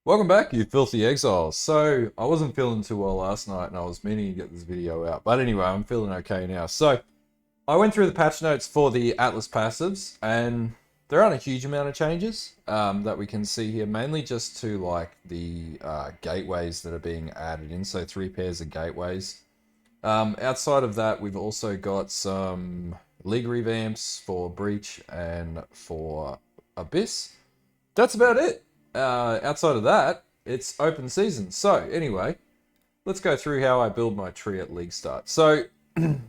Welcome back, you filthy exiles. So, I wasn't feeling too well last night and I was meaning to get this video out. But anyway, I'm feeling okay now. So, I went through the patch notes for the Atlas passives and there aren't a huge amount of changes that we can see here. Mainly just to like the gateways that are being added in. So, 3 pairs of gateways. Outside of that, we've also got some league revamps for Breach and for Abyss. That's about it. Outside of that, it's open season. So anyway, let's go through how I build my tree at league start. So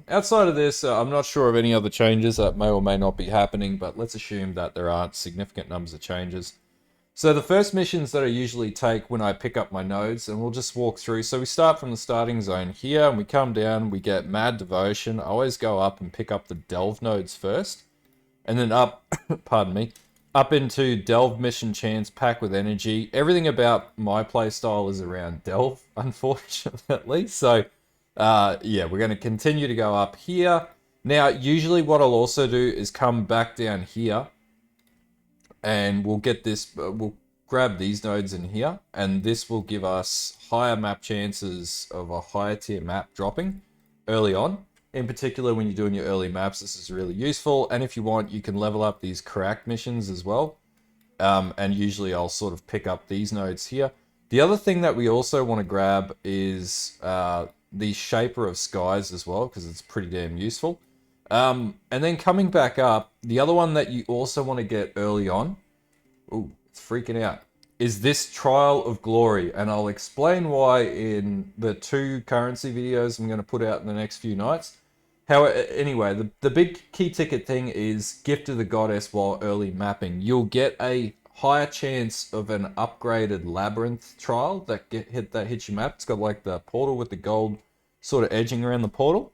outside of this, I'm not sure of any other changes that may or may not be happening, but let's assume that there aren't significant numbers of changes. So the first missions that I usually take when I pick up my nodes, and we'll just walk through. So we start from the starting zone here, and we come down, we get Mad Devotion. I always go up and pick up the Delve nodes first, and then up, pardon me, up into Delve Mission Chance, Pack with Energy. Everything about my playstyle is around Delve, unfortunately. So, yeah, we're going to continue to go up here. Now, usually what I'll also do is come back down here, and we'll get this, we'll grab these nodes in here, and this will give us higher map chances of a higher tier map dropping early on. In particular, when you're doing your early maps, this is really useful. And if you want, you can level up these crack missions as well. And usually I'll sort of pick up these nodes here. The other thing that we also want to grab is the Shaper of Skies as well, because it's pretty damn useful. And then coming back up, the other one that you also want to get early on, ooh, it's freaking out, is this Trial of Glory. And I'll explain why in the 2 currency videos I'm going to put out in the next few nights. Anyway, the big key ticket thing is Gift of the Goddess while early mapping. You'll get a higher chance of an upgraded Labyrinth trial that hits your map. It's got like the portal with the gold sort of edging around the portal.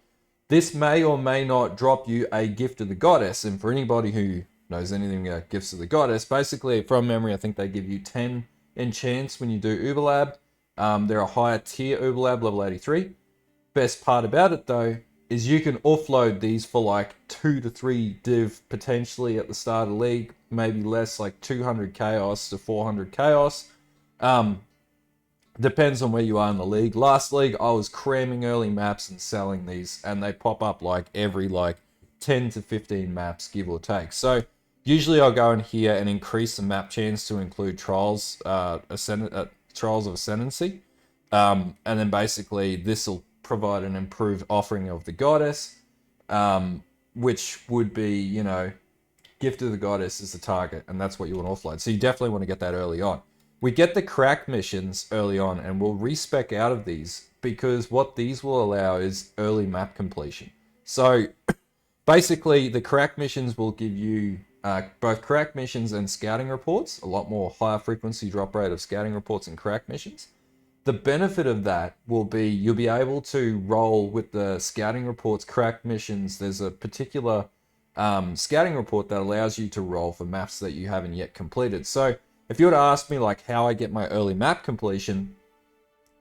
This may or may not drop you a Gift of the Goddess. And for anybody who knows anything about Gifts of the Goddess, basically from memory I think they give you 10 enchants when you do Uberlab. They're a higher tier Uberlab, level 83. Best part about it though is you can offload these for like 2 to 3 div potentially at the start of the league, maybe less, like 200 chaos to 400 chaos. Depends on where you are in the league. Last league I was cramming early maps and selling these, and they pop up like every like 10 to 15 maps, give or take. So usually I'll go in here and increase the map chance to include trials, trials of ascendancy, and then basically this will provide an improved offering of the goddess, which would be, you know, Gift of the Goddess is the target, and that's what you want to offload. So you definitely want to get that early on. We get the crack missions early on, and we'll respec out of these because what these will allow is early map completion. So basically, the crack missions will give you both crack missions and scouting reports, a lot more higher frequency drop rate of scouting reports and crack missions. The benefit of that will be you'll be able to roll with the scouting reports, crack missions. There's a particular scouting report that allows you to roll for maps that you haven't yet completed. So if you were to ask me like how I get my early map completion,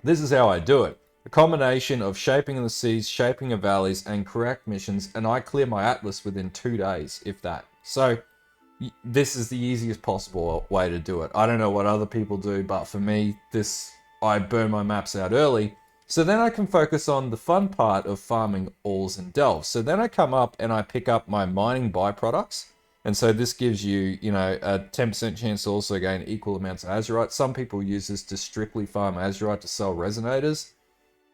this is how I do it. A combination of Shaping of the Seas, Shaping of Valleys, and crack missions, and I clear my Atlas within 2 days, if that. So this is the easiest possible way to do it. I don't know what other people do, but for me, I burn my maps out early, so then I can focus on the fun part of farming alls and delves. So then I come up and I pick up my mining byproducts, and so this gives you, you know, a 10% chance to also gain equal amounts of azurite. Some people use this to strictly farm azurite to sell resonators.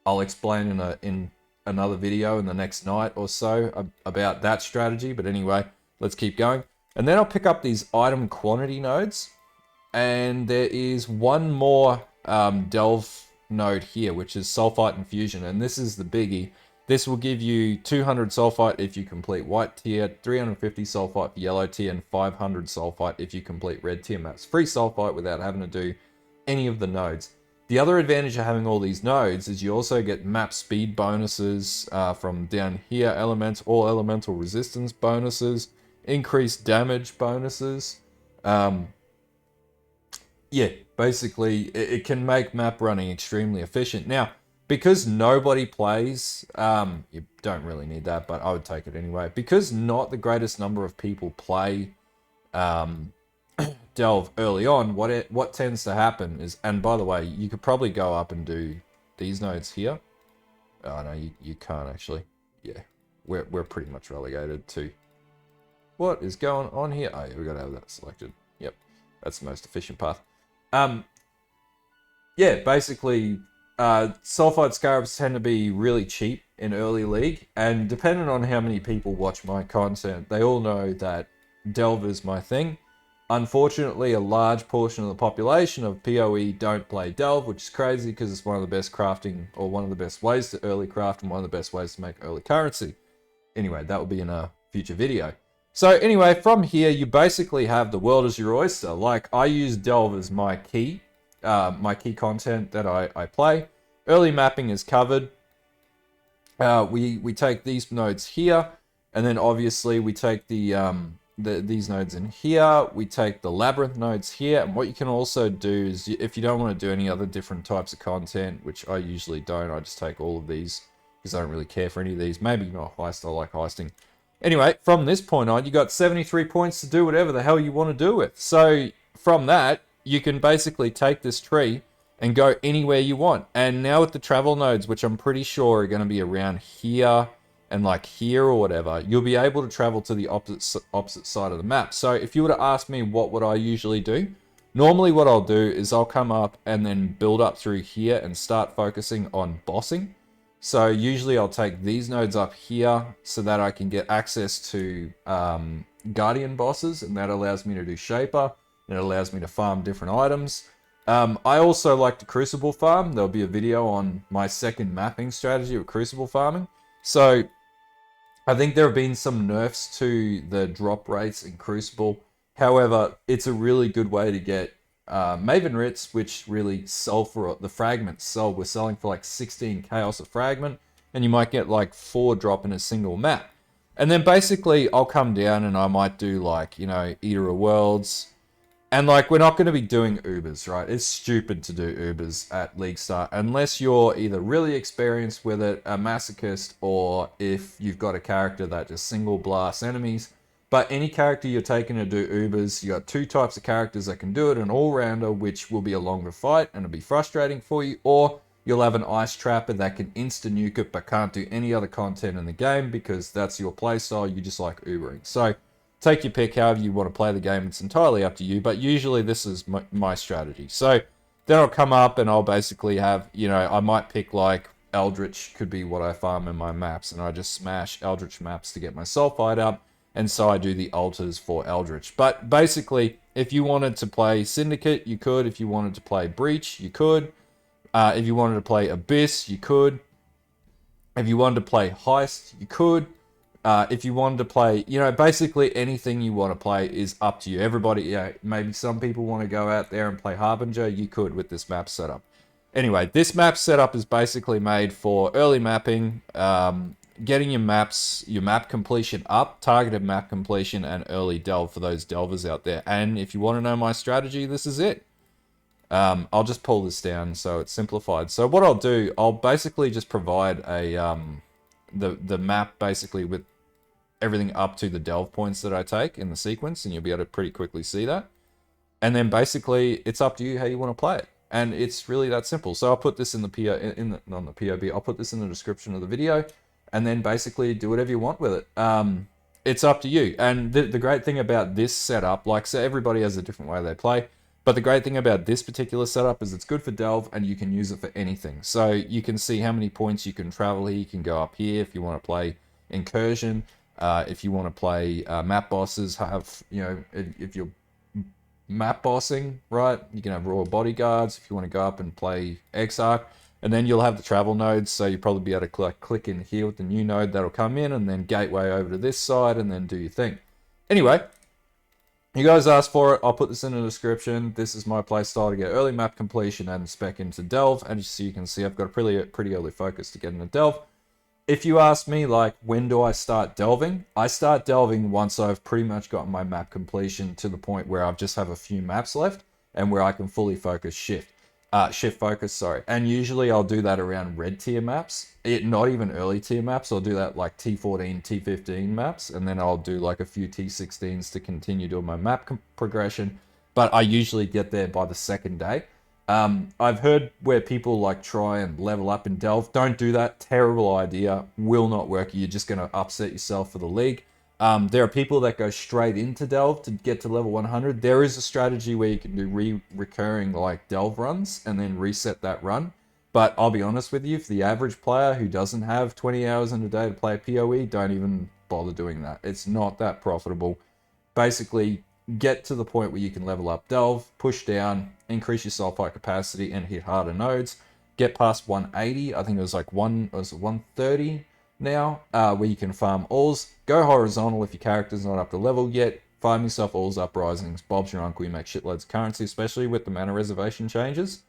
I'll explain in another video in the next night or so about that strategy, but anyway, let's keep going. And then I'll pick up these item quantity nodes, and there is one more delve node here, which is sulfite infusion, and this is the biggie. This will give you 200 sulfite if you complete white tier, 350 sulfite for yellow tier, and 500 sulfite if you complete red tier maps. Free sulfite without having to do any of the nodes. The other advantage of having all these nodes is you also get map speed bonuses from down here, all elemental resistance bonuses, increased damage bonuses. Yeah, basically, it can make map running extremely efficient. Now, because nobody plays, you don't really need that, but I would take it anyway. Because not the greatest number of people play delve early on, what tends to happen is, and by the way, you could probably go up and do these nodes here. Oh no, you can't actually. Yeah, we're pretty much relegated to. What is going on here? Oh yeah, we gotta have that selected. Yep, that's the most efficient path. Yeah, basically, sulfide scarabs tend to be really cheap in early league, and depending on how many people watch my content, they all know that delve is my thing. Unfortunately, a large portion of the population of PoE don't play delve, which is crazy because it's one of the best crafting, or one of the best ways to early craft, and one of the best ways to make early currency. Anyway, that will be in a future video. So anyway, from here, you basically have the world as your oyster. Like, I use delve as my key content that I play. Early mapping is covered. We take these nodes here, and then obviously we take these nodes in here. We take the labyrinth nodes here, and what you can also do is, if you don't want to do any other different types of content, which I usually don't, I just take all of these because I don't really care for any of these. Maybe not heist, I like heisting. Anyway, from this point on, you got 73 points to do whatever the hell you want to do with. So from that, you can basically take this tree and go anywhere you want. And now with the travel nodes, which I'm pretty sure are going to be around here and like here or whatever, you'll be able to travel to the opposite side of the map. So if you were to ask me what would I usually do, normally what I'll do is I'll come up and then build up through here and start focusing on bossing. So usually I'll take these nodes up here so that I can get access to Guardian bosses, and that allows me to do Shaper, and it allows me to farm different items. I also like to Crucible farm. There'll be a video on my second mapping strategy of Crucible farming. So I think there have been some nerfs to the drop rates in Crucible. However, it's a really good way to get Maven Writs, which really sell for the fragments. We're selling for like 16 chaos a fragment, and you might get like 4 drop in a single map. And then basically I'll come down and I might do like, you know, Eater of Worlds. And like, we're not going to be doing Ubers, right? It's stupid to do Ubers at League Start unless you're either really experienced with it, a masochist, or if you've got a character that just single blasts enemies. But any character you're taking to do Ubers, you got 2 types of characters that can do it: an all-rounder, which will be a longer fight and it'll be frustrating for you, or you'll have an ice trapper that can insta-nuke it but can't do any other content in the game because that's your playstyle, you just like Ubering. So take your pick however you want to play the game, it's entirely up to you, but usually this is my strategy. So then I'll come up and I'll basically have, you know, I might pick like Eldritch could be what I farm in my maps, and I just smash Eldritch maps to get my sulfide up. And so I do the altars for Eldritch. But basically, if you wanted to play Syndicate, you could. If you wanted to play Breach, you could. If you wanted to play Abyss, you could. If you wanted to play Heist, you could. If you wanted to play, you know, basically anything you want to play is up to you. Everybody, yeah, maybe some people want to go out there and play Harbinger, you could with this map setup. Anyway, this map setup is basically made for early mapping, getting your map completion up, targeted map completion, and early delve for those delvers out there. And if you want to know my strategy, this is it. I'll just pull this down so it's simplified. So what I'll do, I'll basically just provide a the map basically with everything up to the delve points that I take in the sequence, and you'll be able to pretty quickly see that. And then basically it's up to you how you want to play it. And it's really that simple. So I'll put this in the on the POB. I'll put this in the description of the video. And then basically do whatever you want with it. It's up to you. And the great thing about this setup, like, so everybody has a different way they play, but the great thing about this particular setup is it's good for delve and you can use it for anything. So you can see how many points you can travel here. You can go up here if you want to play incursion. If you want to play map bosses, you know, if you're map bossing, right, you can have royal bodyguards. If you want to go up and play Exile. And then you'll have the travel nodes, so you'll probably be able to click in here with the new node that'll come in, and then gateway over to this side, and then do your thing. Anyway, you guys asked for it. I'll put this in the description. This is my playstyle to get early map completion and spec into delve. And so you can see I've got a pretty early focus to get into delve. If you ask me, like, when do I start delving? I start delving once I've pretty much gotten my map completion to the point where I just have a few maps left and where I can fully focus shift focus, sorry. And usually I'll do that around red tier maps. Not even early tier maps. I'll do that like T14, T15 maps. And then I'll do like a few T16s to continue doing my map progression. but I usually get there by the second day. I've heard where people like try and level up in Delve. Don't do that. Terrible idea. Will not work. You're just going to upset yourself for the league. There are people that go straight into Delve to get to level 100. There is a strategy where you can do recurring like Delve runs and then reset that run. But I'll be honest with you, for the average player who doesn't have 20 hours in a day to play PoE, don't even bother doing that. It's not that profitable. Basically, get to the point where you can level up Delve, push down, increase your sulfite capacity, and hit harder nodes. Get past 180. I think it was like 130 now, where you can farm alls. Go horizontal if your character's not up to level yet. Farm yourself alls, uprisings, Bob's your uncle. You make shitloads of currency, especially with the mana reservation changes.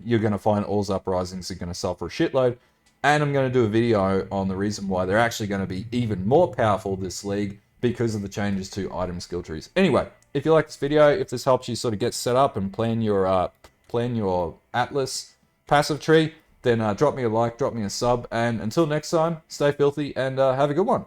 You're going to find alls, uprisings are going to sell for a shitload. And I'm going to do a video on the reason why they're actually going to be even more powerful this league because of the changes to item skill trees. Anyway, if you like this video, if this helps you sort of get set up and plan your Atlas passive tree, then drop me a like, drop me a sub, and until next time, stay filthy and have a good one.